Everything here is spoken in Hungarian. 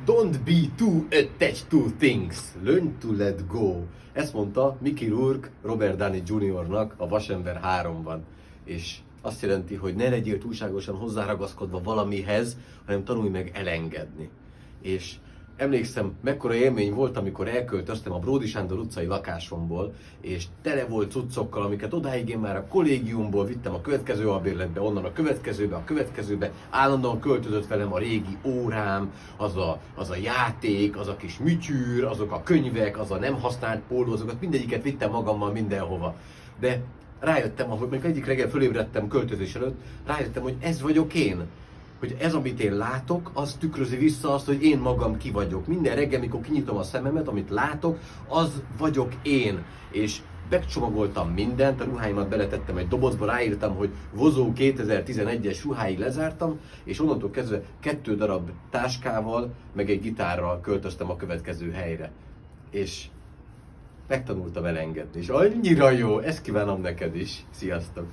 Don't be too attached to things. Learn to let go. Ezt mondta Mickey Rourke Robert Downey Jr.-nak a Vasember 3-ban. És azt jelenti, hogy ne legyél túlságosan hozzáragaszkodva valamihez, hanem tanulj meg elengedni. És emlékszem, mekkora élmény volt, amikor elköltöztem a Bródi Sándor utcai lakásomból, és tele volt cuccokkal, amiket odáig én már a kollégiumból vittem a következő albérletbe, onnan a következőbe, állandóan költözött velem a régi órám, az a játék, az a kis műtyűr, azok a könyvek, az a nem használt póló, azokat mindegyiket vittem magammal mindenhova. De rájöttem, ahogy még egyik reggel fölébredtem költözés előtt, rájöttem, hogy ez vagyok én. Hogy ez, amit én látok, az tükrözi vissza azt, hogy én magam ki vagyok. Minden reggel, mikor kinyitom a szememet, amit látok, az vagyok én. És megcsomagoltam mindent, a ruháimat beletettem egy dobozba, ráírtam, hogy Vozó 2011-es ruháig lezártam, és onnantól kezdve 2 darab táskával, meg egy gitárral költöztem a következő helyre. És megtanultam elengedni, és annyira jó, ezt kívánom neked is. Sziasztok!